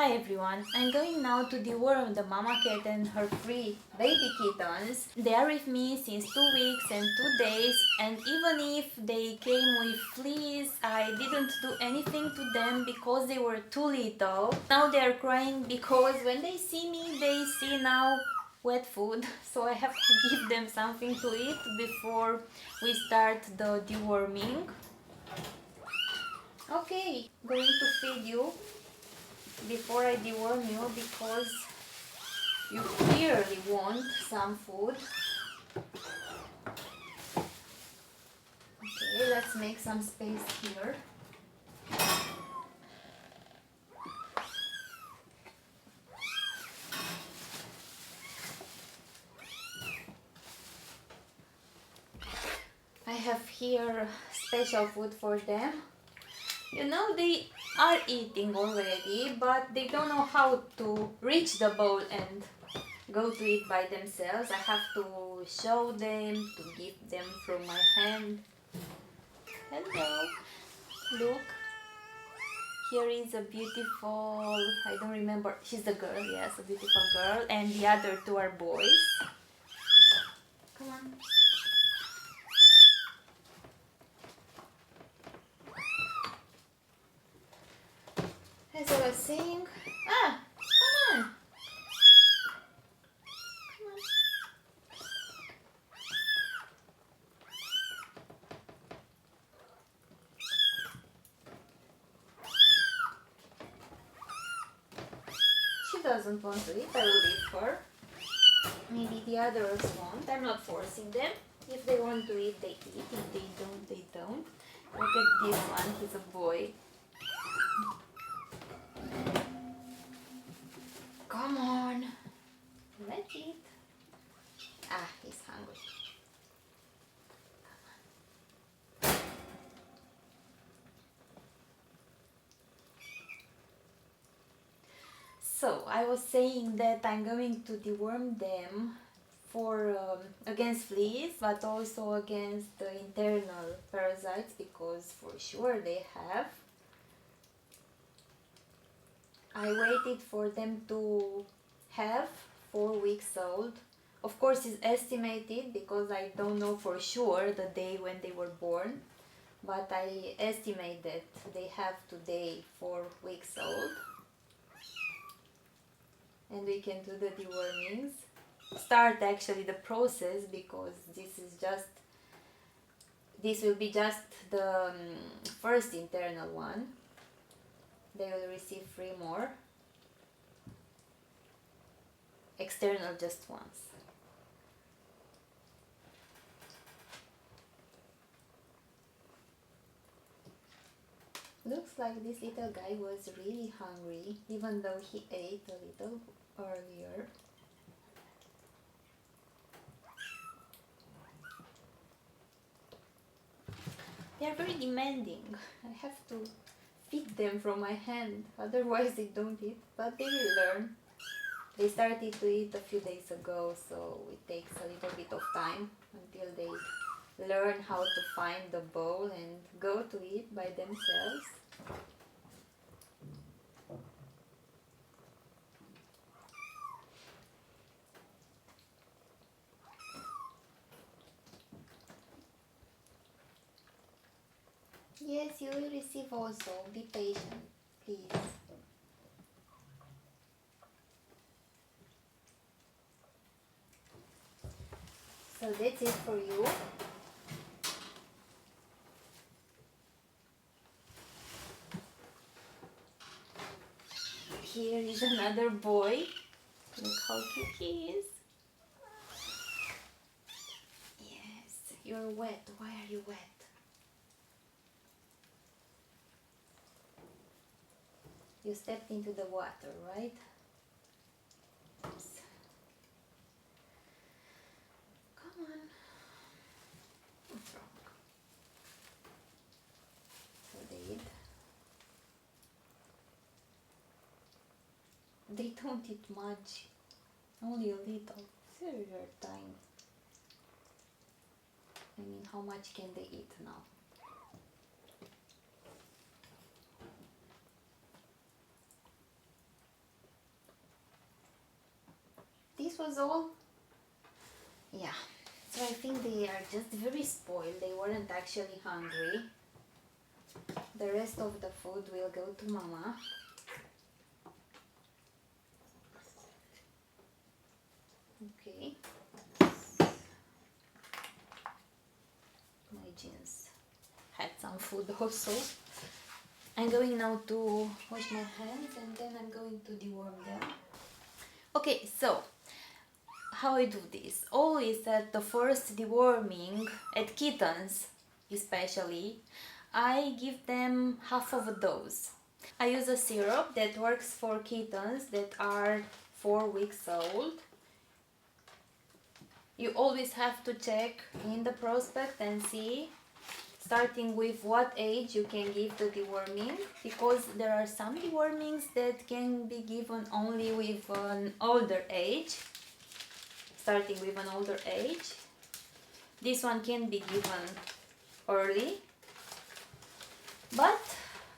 Hi everyone, I'm going now to deworm the mama cat and her three baby kittens. They are with me since 2 weeks and 2 days, and even if they came with fleas, I didn't do anything to them because they were too little. Now they are crying because when they see me, they see now wet food, so I have to give them something to eat before we start the deworming. Okay, going to feed you before I deworm you because you clearly want some food. Okay, let's make some space here. I have here special food for them. You know, they are eating already, but they don't know how to reach the bowl and go to it by themselves. I have to show them, to give them from my hand. Hello, look. Here is a beautiful, I don't remember, she's a girl, yes, a beautiful girl, and the other two are boys. Come on. As I was saying, come on. Come on. She doesn't want to eat, I will leave her. Maybe the others won't. I'm not forcing them. If they want to eat, they eat. If they don't, they don't. Look at this one, he's a boy. Come on. Let's eat. He's hungry. So, I was saying that I'm going to deworm them for against fleas, but also against the internal parasites, because for sure they have. I waited for them to have 4 weeks old. Of course, it's estimated because I don't know for sure the day when they were born, but I estimate that they have today 4 weeks old. And we can do the dewormings. Start actually the process, because this will be just the first internal one. They will receive 3 more. External just once. Looks like this little guy was really hungry, even though he ate a little earlier. They are very demanding. I have to feed them from my hand, otherwise they don't eat, but they will learn. They started to eat a few days ago, so it takes a little bit of time until they learn how to find the bowl and go to it by themselves. Yes, you will receive also. Be patient, please. So that's it for you. Here is another boy. Look how cute he is. Yes, you're wet. Why are you wet? You stepped into the water, right? Oops. Come on. What's wrong? So they eat. They don't eat much. Only a little. Very tiny. I mean, how much can they eat now? was all. Yeah, so I think they are just very spoiled. They weren't actually hungry. The rest of the food will go to Mama. Okay. My jeans had some food also. I'm going now to wash my hands and then I'm going to deworm them. Okay, so how I do this? Always at the first deworming, at kittens especially, I give them half of a dose. I use a syrup that works for kittens that are 4 weeks old. You always have to check in the prospect and see starting with what age you can give the deworming, because there are some dewormings that can be given only with an older age, starting with an older age. This one can be given early, but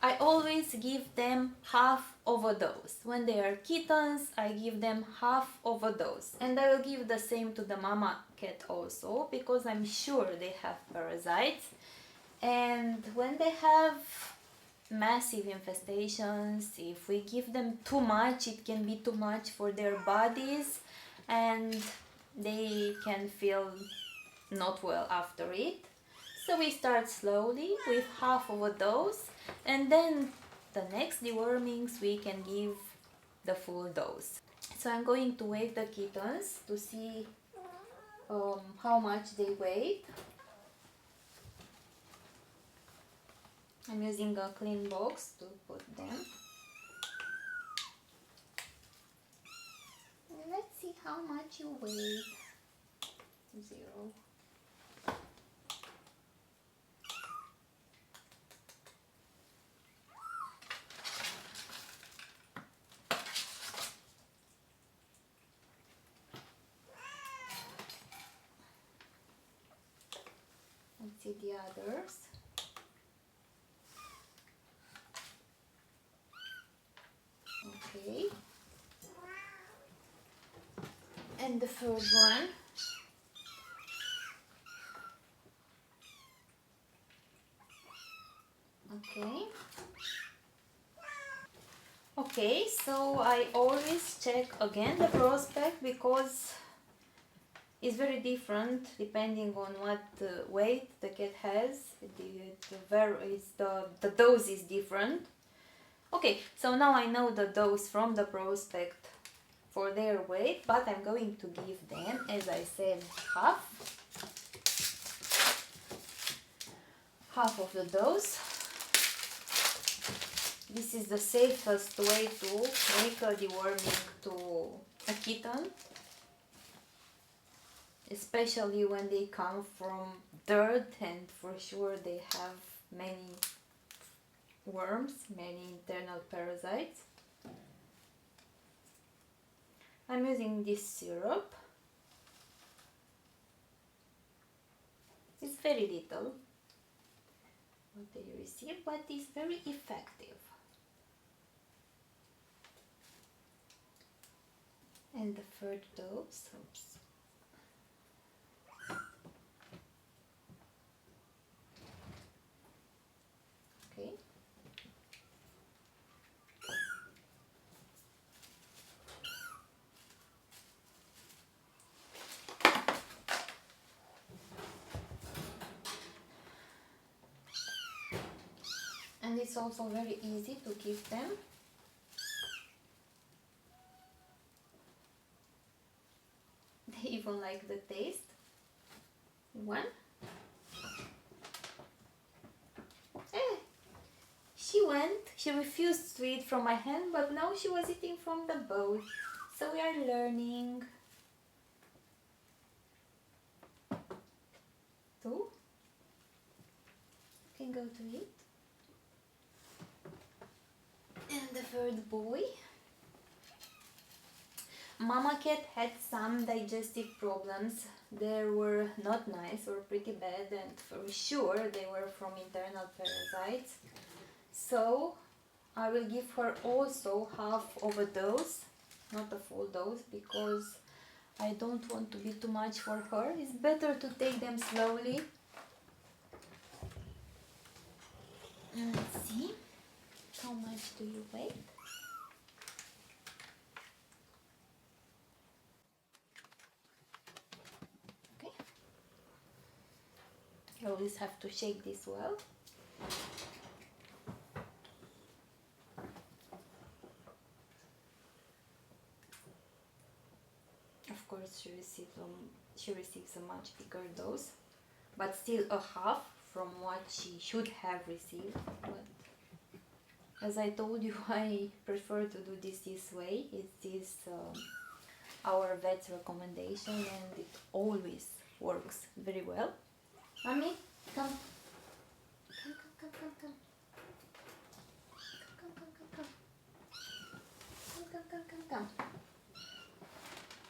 I always give them half of a dose. When they are kittens, I give them half of a dose. And I will give the same to the mama cat also, because I'm sure they have parasites. And when they have massive infestations, if we give them too much, it can be too much for their bodies and they can feel not well after it. So we start slowly with half of a dose, and then the next dewormings we can give the full dose. So I'm going to weigh the kittens to see how much they weigh. I'm using a clean box to put them. Let's see how much you weigh. 0. Let's see the others. Okay. And the third one. Okay. Okay, so I always check again the prospect because it's very different depending on what weight the cat has. The dose is different. Okay, so now I know the dose from the prospect for their weight, but I'm going to give them, as I said, half of the dose. This is the safest way to make a deworming to a kitten, especially when they come from dirt and for sure they have many worms, many internal parasites. I'm using this syrup. It's very little what they receive, but it's very effective. And the third dose, oops. Okay. And it's also very easy to give them. They even like the taste. One. She refused to eat from my hand, but now she was eating from the bowl. So we are learning. 2. Can go to eat. And the third boy. Mama cat had some digestive problems. They were not nice or pretty bad, and for sure they were from internal parasites. So I will give her also half of a dose, not a full dose, because I don't want to be too much for her. It's better to take them slowly. Let's see. How much do you weigh? Okay. You always have to shake this well. Of course, she receives a much bigger dose, but still a half from what she should have received. But as I told you, I prefer to do this way. It is our vet's recommendation, and it always works very well. Mommy, come. Come. Come.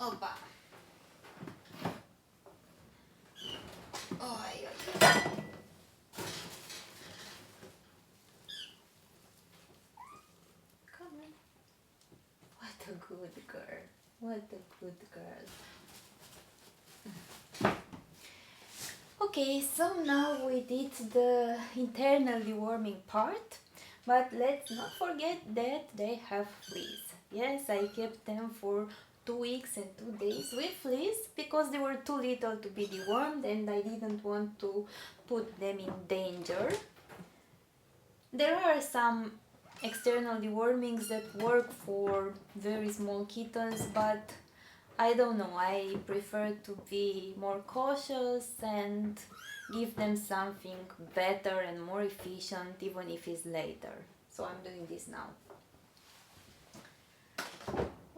Opa. Oh, come on. What a good girl. What a good girl. Okay, so now we did the internal deworming part, but let's not forget that they have fleas. Yes, I kept them for 2 weeks and 2 days with fleas because they were too little to be dewormed and I didn't want to put them in danger. There are some external dewormings that work for very small kittens, but I don't know, I prefer to be more cautious and give them something better and more efficient even if it's later. So I'm doing this now.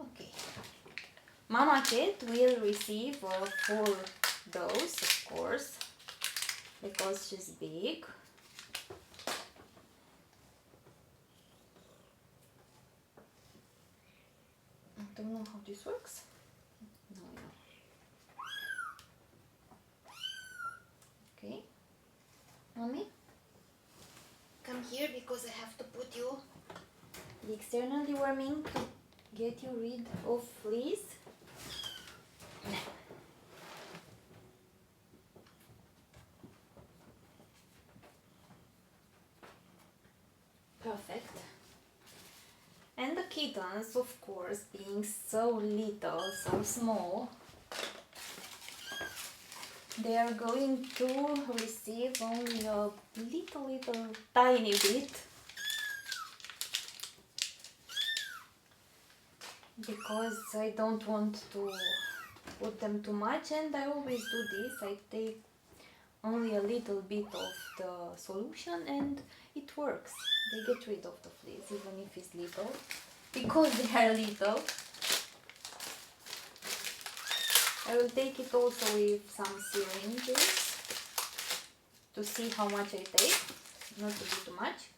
Okay. Mama cat will receive a full dose, of course, because she's big. I don't know how this works. No. Okay. Mommy, come here because I have to put you the external deworming to get you rid of fleas. Perfect. And the kittens, of course, being so little, so small, they are going to receive only a little tiny bit, because I don't want to put them too much, and I always do this. I take only a little bit of the solution and it works. They get rid of the fleas even if it's little, because they are little. I will take it also with some syringes to see how much I take, not to be too much.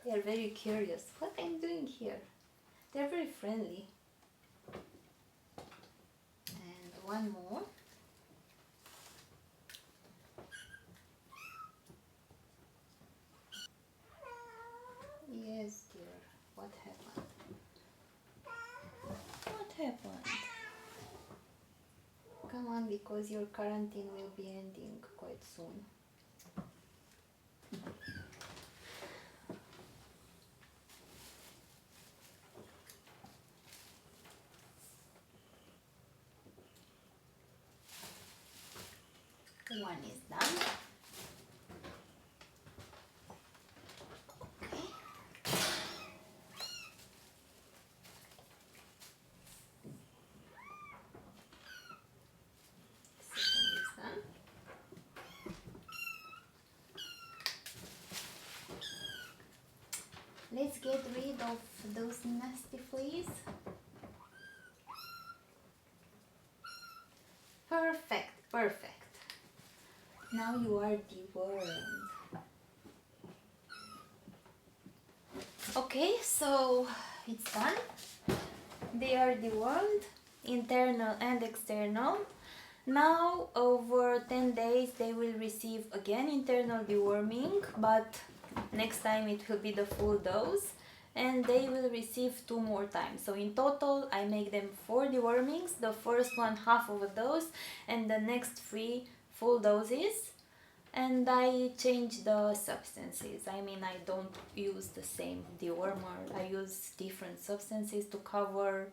They are very curious. What I'm doing here? They're very friendly. And one more. Yes, dear. What happened? What happened? Come on, because your quarantine will be ending quite soon. One is done. Okay. Second is done. Let's get rid of those nasty fleas. now you are dewormed. Okay, so it's done. They are dewormed, internal and external. Now over 10 days they will receive again internal deworming, but next time it will be the full dose, and they will receive 2 more times. So in total I make them 4 dewormings, the first one half of a dose and the next 3 full doses. And I change the substances. I mean, I don't use the same dewormer. I use different substances to cover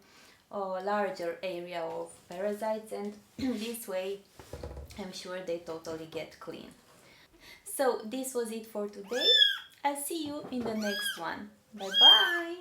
a larger area of parasites, and this way I'm sure they totally get clean. So this was it for today. I'll see you in the next one. Bye bye!